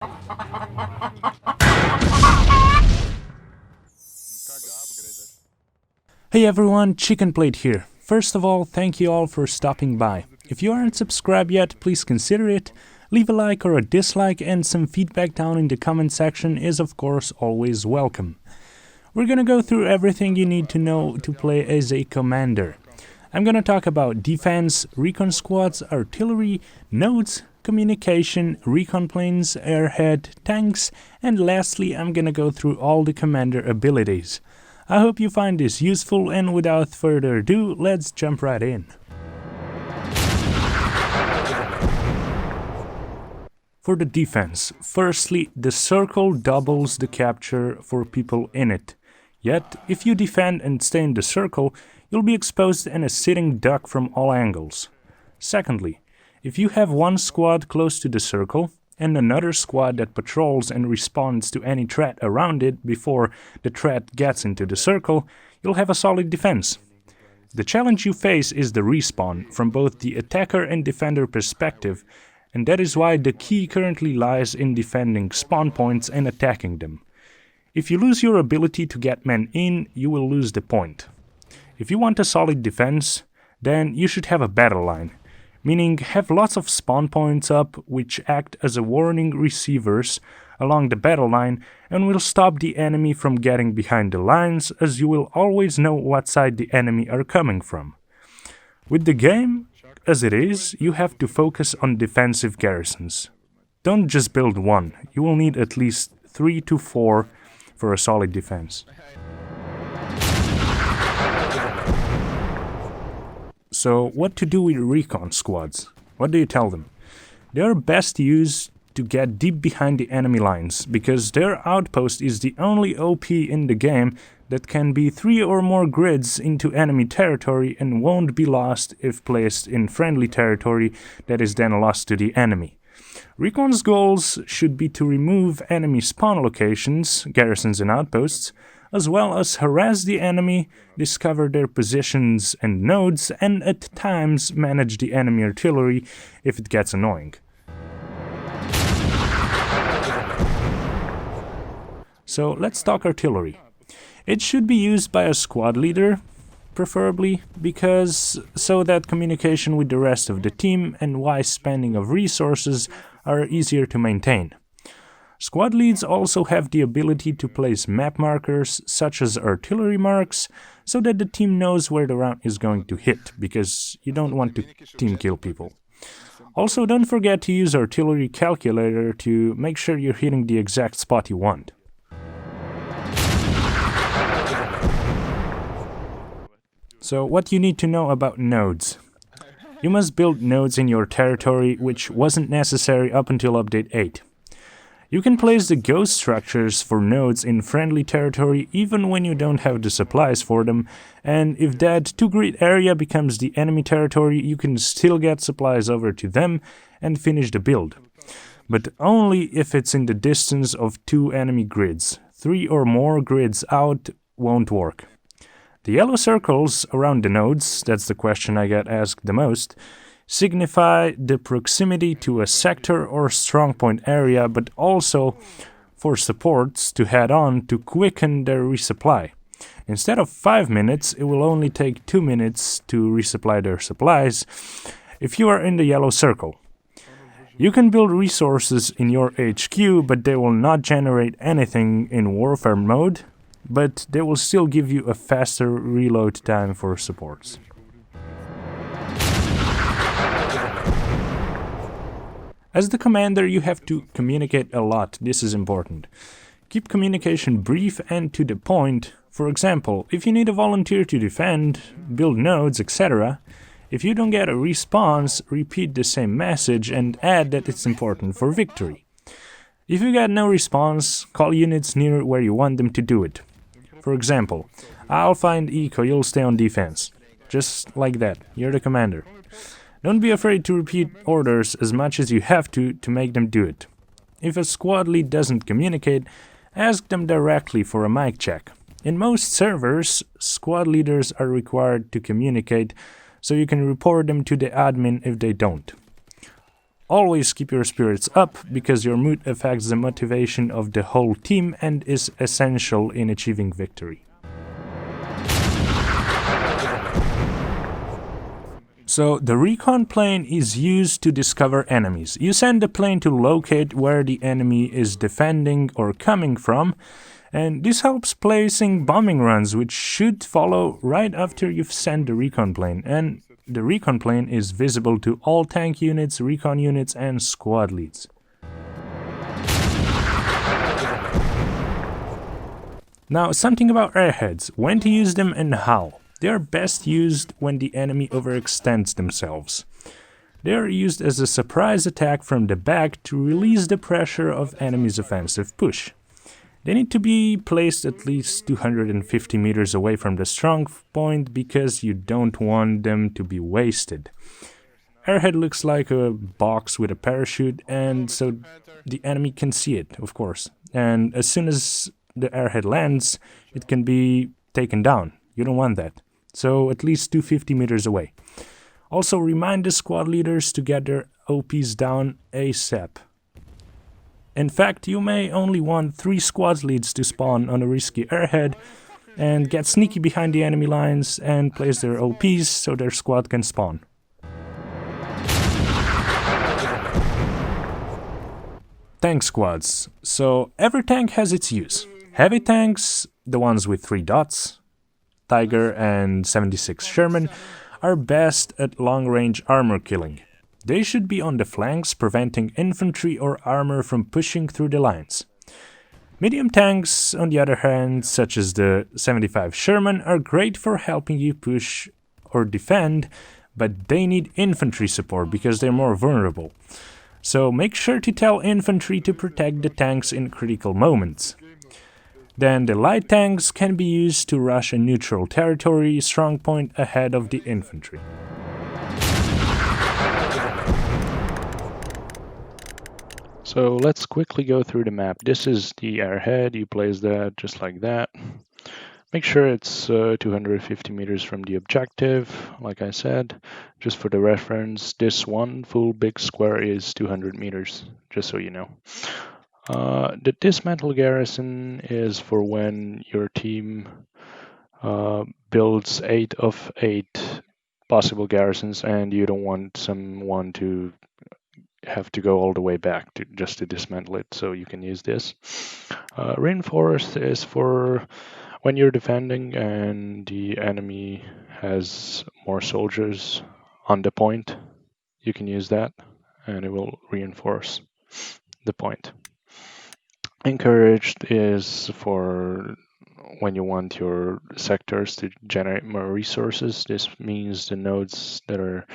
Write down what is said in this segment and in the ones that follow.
Hey everyone, Chicken Plate here. First of all, thank you all for stopping by. If you aren't subscribed yet, please consider it. Leave a like or a dislike, and some feedback down in the comment section is of course always welcome. We're gonna go through everything you need to know to play as a commander. I'm gonna talk about defense, recon squads, artillery, nodes, communication, recon planes, airhead, tanks, and lastly I'm gonna go through all the commander abilities. I hope you find this useful, and without further ado, let's jump right in. For the defense, firstly, the circle doubles the capture for people in it. Yet, if you defend and stay in the circle, you'll be exposed in a sitting duck from all angles. Secondly, if you have one squad close to the circle, and another squad that patrols and responds to any threat around it before the threat gets into the circle, you'll have a solid defense. The challenge you face is the respawn from both the attacker and defender perspective, and that is why the key currently lies in defending spawn points and attacking them. If you lose your ability to get men in, you will lose the point. If you want a solid defense, then you should have a battle line. Meaning have lots of spawn points up which act as a warning receivers along the battle line and will stop the enemy from getting behind the lines, as you will always know what side the enemy are coming from. With the game as it is, you have to focus on defensive garrisons. Don't just build one, you will need at least 3 to 4 for a solid defense. So, what to do with recon squads? What do you tell them? They are best used to get deep behind the enemy lines, because their outpost is the only OP in the game that can be 3 or more grids into enemy territory and won't be lost if placed in friendly territory that is then lost to the enemy. Recon's goals should be to remove enemy spawn locations, garrisons and outposts, as well as harass the enemy, discover their positions and nodes, and at times manage the enemy artillery if it gets annoying. So let's talk artillery. It should be used by a squad leader, preferably, so that communication with the rest of the team and wise spending of resources are easier to maintain. Squad leads also have the ability to place map markers, such as artillery marks, so that the team knows where the round is going to hit, because you don't want to team kill people. Also, don't forget to use artillery calculator to make sure you're hitting the exact spot you want. So, what you need to know about nodes. You must build nodes in your territory, which wasn't necessary up until update 8. You can place the ghost structures for nodes in friendly territory even when you don't have the supplies for them, and if that 2-grid area becomes the enemy territory, you can still get supplies over to them and finish the build. But only if it's in the distance of 2 enemy grids. 3 or more grids out won't work. The yellow circles around the nodes, that's the question I get asked the most, signify the proximity to a sector or strongpoint area, but also for supports to head on to quicken their resupply. Instead of 5 minutes, it will only take 2 minutes to resupply their supplies if you are in the yellow circle. You can build resources in your HQ, but they will not generate anything in warfare mode, but they will still give you a faster reload time for supports. As the commander, you have to communicate a lot. This is important. Keep communication brief and to the point. For example, if you need a volunteer to defend, build nodes, etc., if you don't get a response, repeat the same message and add that it's important for victory. If you get no response, call units near where you want them to do it. For example, I'll find eco, you'll stay on defense. Just like that, you're the commander. Don't be afraid to repeat orders as much as you have to make them do it. If a squad lead doesn't communicate, ask them directly for a mic check. In most servers, squad leaders are required to communicate, so you can report them to the admin if they don't. always keep your spirits up because your mood affects the motivation of the whole team and is essential in achieving victory. So the Recon Plane is used to discover enemies. You send the plane to locate where the enemy is defending or coming from, and this helps placing bombing runs, which should follow right after you've sent the Recon Plane. And the Recon Plane is visible to all tank units, recon units, and squad leads. Now, something about airheads, when to use them and how. They are best used when the enemy overextends themselves. They are used as a surprise attack from the back to release the pressure of enemy's offensive push. They need to be placed at least 250 meters away from the strong point because you don't want them to be wasted. Airhead looks like a box with a parachute, and so the enemy can see it, of course. And as soon as the airhead lands, it can be taken down. You don't want that. So at least 250 meters away. Also remind the squad leaders to get their OPs down ASAP. In fact, you may only want 3 squad leads to spawn on a risky airhead and get sneaky behind the enemy lines and place their OPs so their squad can spawn. Tank squads. So every tank has its use. Heavy tanks, the ones with 3 dots, Tiger and 76 Sherman, are best at long-range armor killing. They should be on the flanks, preventing infantry or armor from pushing through the lines. Medium tanks, on the other hand, such as the 75 Sherman, are great for helping you push or defend, but they need infantry support because they're more vulnerable. So make sure to tell infantry to protect the tanks in critical moments. Then the light tanks can be used to rush a neutral territory strong point ahead of the infantry. So let's quickly go through the map. This is the airhead. You place that just like that. Make sure it's 250 meters from the objective, like I said. Just for the reference, this one full big square is 200 meters, just so you know. The dismantle garrison is for when your team builds 8 of 8 possible garrisons and you don't want someone to have to go all the way back just to dismantle it, so you can use this. Reinforced is for when you're defending and the enemy has more soldiers on the point. You can use that and it will reinforce the point. Encouraged is for when you want your sectors to generate more resources. This means the nodes that are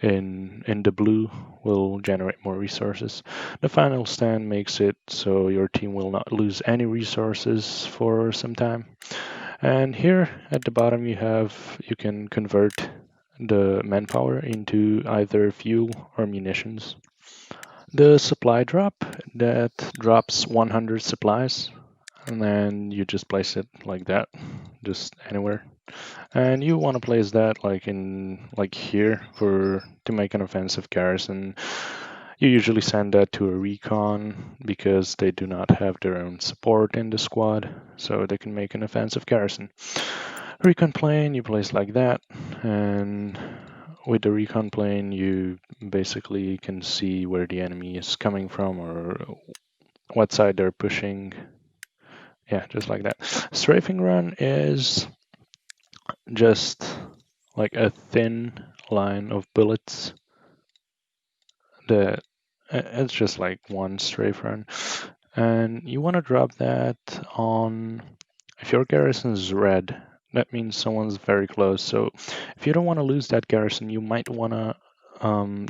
in the blue will generate more resources. The final stand makes it so your team will not lose any resources for some time. And here at the bottom you can convert the manpower into either fuel or munitions. The supply drop, that drops 100 supplies, and then you just place it like that, just anywhere. And you want to place that like here to make an offensive garrison. You usually send that to a recon because they do not have their own support in the squad, so they can make an offensive garrison. Recon plane you place like that, and with the recon plane you basically can see where the enemy is coming from or what side they're pushing. Yeah, just like that. Strafing run is just like a thin line of bullets. It's just like one strafe run, and you want to drop that on, if your garrison is red, that means someone's very close. So if you don't want to lose that garrison, you might want to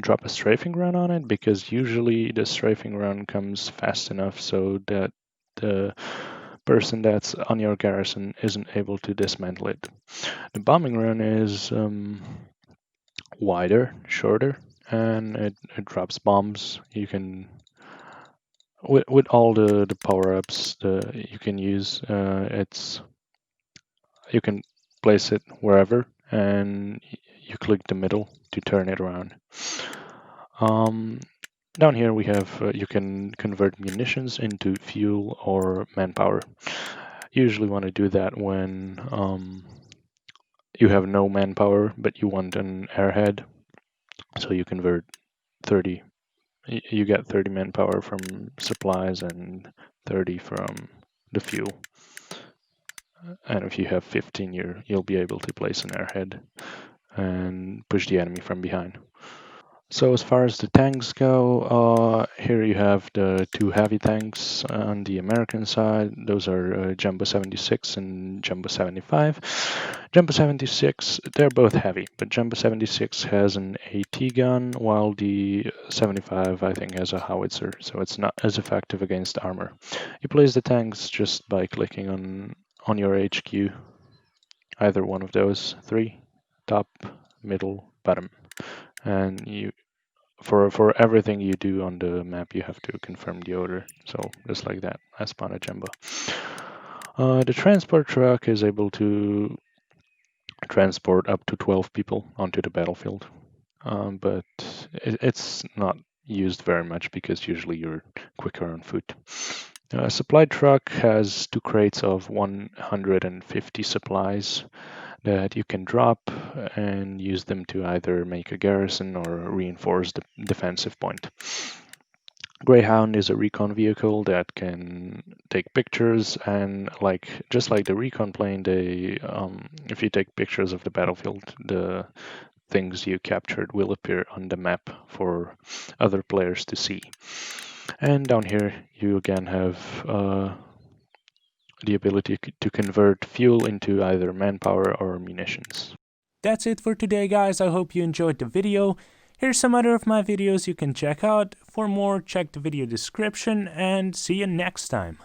drop a strafing run on it, because usually the strafing run comes fast enough so that the person that's on your garrison isn't able to dismantle it. The bombing run is wider, shorter, and it drops bombs. You can, with all the power-ups you can use, you can place it wherever, and you click the middle to turn it around. Down here we have, you can convert munitions into fuel or manpower. You usually want to do that when you have no manpower, but you want an airhead. So you convert 30, you get 30 manpower from supplies and 30 from the fuel. And if you have 15, you'll be able to place an airhead and push the enemy from behind. So as far as the tanks go, here you have the two heavy tanks on the American side. Those are Jumbo 76 and Jumbo 75. Jumbo 76, they're both heavy, but Jumbo 76 has an AT gun, while the 75, I think, has a howitzer, so it's not as effective against armor. You place the tanks just by clicking on your HQ, either one of those three, top, middle, bottom, and you for everything you do on the map, you have to confirm the order. So just like that, I spawn a jumbo. The transport truck is able to transport up to 12 people onto the battlefield, but it's not used very much because usually you're quicker on foot. A supply truck has 2 crates of 150 supplies that you can drop and use them to either make a garrison or reinforce the defensive point. Greyhound is a recon vehicle that can take pictures, and just like the Recon Plane, if you take pictures of the battlefield, the things you captured will appear on the map for other players to see. And down here you again have the ability to convert fuel into either manpower or munitions. That's it for today, guys. I hope you enjoyed the video. Here's some other of my videos you can check out. For more, check the video description, and see you next time.